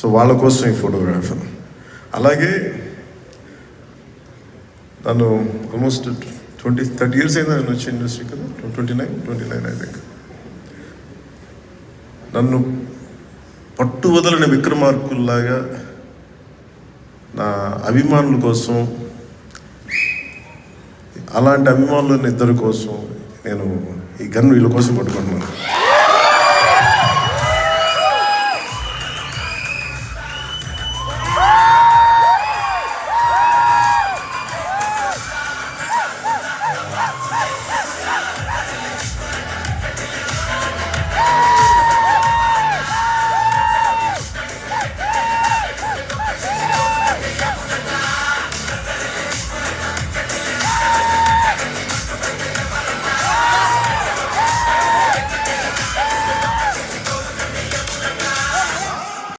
So వాళ్ళ కోసం ఈ ఫోటోగ్రాఫర్. అలాగే నన్ను ఆల్మోస్ట్ 30 years అయింది నేను వచ్చి ఇండస్ట్రీ కదా, 29 ఐ థింక్. నన్ను పట్టు వదలని విక్రమార్కుల్లాగా నా అభిమానుల కోసం, అలాంటి అభిమానులని ఇద్దరి కోసం నేను ఈ గన్ వీళ్ళ కోసం పట్టుకుంటున్నాను.